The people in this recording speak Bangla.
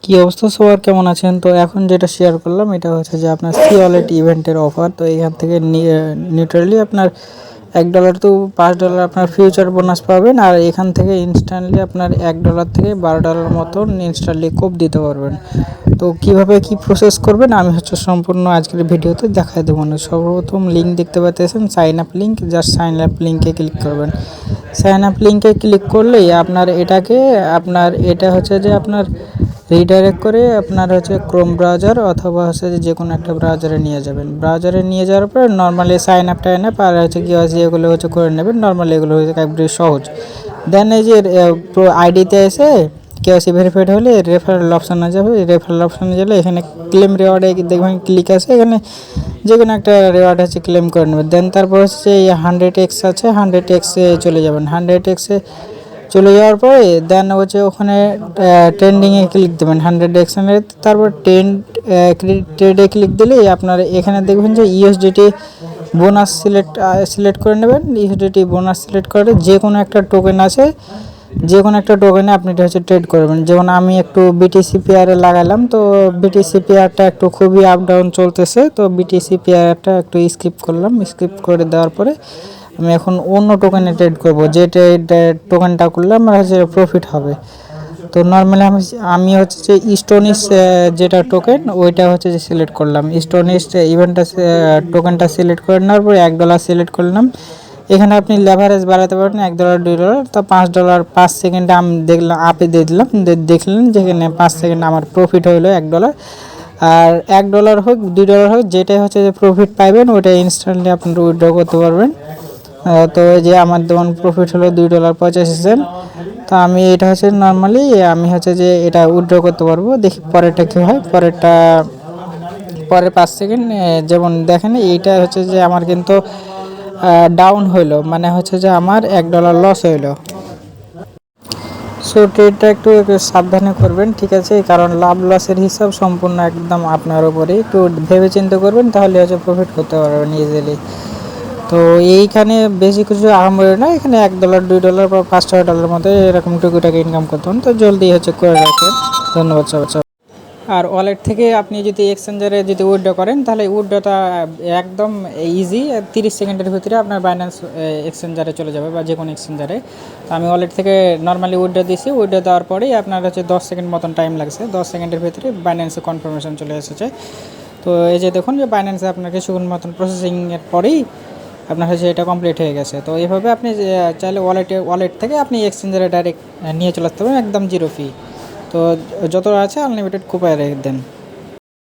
কি অবস্থা সবার, কেমন আছেন? তো এখন যেটা শেয়ার করলাম এটা হচ্ছে যে আপনার সি ওয়ালেট ইভেন্টের অফার। তো এখান থেকে নিউট্রালি আপনার $1 তো $5 আপনার ফিউচার বোনাস পাবেন, আর এখান থেকে ইনস্ট্যান্টলি আপনার $1 থেকে $12 মতন ইনস্ট্যান্টলি কোপ দিতে পারবেন। তো কিভাবে কি প্রসেস করবেন আমি হচ্ছে সম্পূর্ণ আজকের ভিডিওতে দেখাই দেবো। না সর্বপ্রথম লিঙ্ক দেখতে পাচ্ছেন, sign up link, just sign up লিঙ্কে ক্লিক করবেন। সাইন আপ লিঙ্কে ক্লিক করলেই আপনার এটা হচ্ছে যে আপনার রিডাইরেক্ট করে আপনার হচ্ছে ক্রোম ব্রাউজার অথবা হচ্ছে যে কোনো একটা ব্রাউজারে নিয়ে যাবেন। ব্রাউজারে নিয়ে যাওয়ার পর নর্মালি সাইন আপটা এনে আর হচ্ছে কেওয়াইসি এগুলো হচ্ছে করে নেবেন। নর্মালি এগুলো হচ্ছে একবারে সহজ। দেন এই যে আইডিতে এসে কেওয়াইসি ভেরিফাইড হলে রেফারেল অপশানে যাবে। রেফারেল অপশানে গেলে এখানে ক্লেম রিওয়ার্ডে দেখবেন ক্লিক আছে, এখানে যে কোনো একটা রিওয়ার্ড হচ্ছে ক্লেম করে নেবেন। দেন তারপর হচ্ছে এই 100x আছে, 100xে চলে যাবেন। 100xে চলে যাওয়ার পরে দেন হচ্ছে ওখানে ট্রেন্ডিংয়ে ক্লিক দেবেন 100x, তারপর ট্রেডে ক্লিক দিলেই আপনার এখানে দেখবেন যে ইউএসডিটি বোনাস সিলেক্ট করে নেবেন। ইউএসডিটি বোনাস সিলেক্ট করে যে কোনো একটা টোকেন আছে, যে কোনো একটা টোকেনে আপনি এটা হচ্ছে ট্রেড করবেন। যেমন আমি একটু বিটিসি পেয়ারে লাগালাম, তো বিটিসি পেয়ারটা একটু খুবই আপ ডাউন চলতেছে, তো বিটিসি পেয়ারটা একটু স্কিপ করলাম। স্কিপ করে দেওয়ার পরে আমি এখন অন্য টোকেনে ট্রেড করব, যে টোকেনটা করলে আমার হচ্ছে প্রফিট হবে। তো নর্মালি আমি হচ্ছে যে স্টোনিস যেটা টোকেন ওইটা হচ্ছে যে সিলেক্ট করলাম। স্টোনিস ইভেন্টটা টোকেনটা সিলেক্ট করে নেওয়ার পরে $1 সিলেক্ট করলাম। এখানে আপনি লেভারেজ বাড়াতে পারেন $1 $2, তো $5 5 সেকেন্ডে আমি দেখলাম আপে দিয়ে দিলাম। দেখলেন যেখানে 5 সেকেন্ড আমার প্রফিট হইলো $1। আর $1 হোক $2 হোক, যেটাই হচ্ছে যে প্রফিট পাইবেন ওটা ইনস্ট্যান্টলি আপনারা উইথড্র করতে পারবেন। তো যে আমার যেমন প্রফিট হলো $2.85। তো আমি এটা হচ্ছে নর্মালি আমি হচ্ছে যে এটা উইথড্র করতে পারবো। দেখি পরেরটা কী হয়। পরের 5 সেকেন্ড যেমন দেখেন এইটা হচ্ছে যে আমার কিন্তু ডাউন হইলো, মানে হচ্ছে যে আমার $1 লস হইলো। সো ট্রেডটা একটু সাবধানে করবেন, ঠিক আছে? কারণ লাভ লসের হিসাব সম্পূর্ণ একদম আপনার উপরে, একটু ভেবে চিন্তা করবেন, তাহলে হচ্ছে প্রফিট করতে পারবেন ইজিলি। তো এইখানে বেশি কিছু আহামরি না, এখানে $1 $2 বা $5-6 মতো এরকম টুকিটাকি ইনকাম করতে হবে। তো জলদি হচ্ছে করে রাখেন। ধন্যবাদ সবাই। আর ওয়ালেট থেকে আপনি যদি এক্সচেঞ্জারে যদি উইথড্র করেন তাহলে উইথড্রটা একদম ইজি, 30 সেকেন্ডের ভিতরে আপনার বাইন্যান্স এক্সচেঞ্জারে চলে যাবে বা যে কোনো এক্সচেঞ্জারে। তো আমি ওয়ালেট থেকে নর্মালি উইথড্র দিয়েছি। উইথড্র দেওয়ার পরেই আপনার হচ্ছে 10 সেকেন্ড মতন টাইম লাগছে। 10 সেকেন্ডের ভিতরে বাইন্যান্সে কনফার্মেশন চলে এসেছে। তো এই যে দেখুন যে বাইন্যান্সে আপনার কিছুক্ষণ মতন প্রসেসিংয়ের পরেই আপনার হচ্ছে এটা কমপ্লিট হয়ে গেছে। তো এইভাবে আপনি চাইলে ওয়ালেট থেকে আপনি এক্সচেঞ্জারে ডাইরেক্ট নিয়ে চলে আসতে পারেন একদম জিরো ফি। তো যত আছে আনলিমিটেড কুপায় রেখে দেন।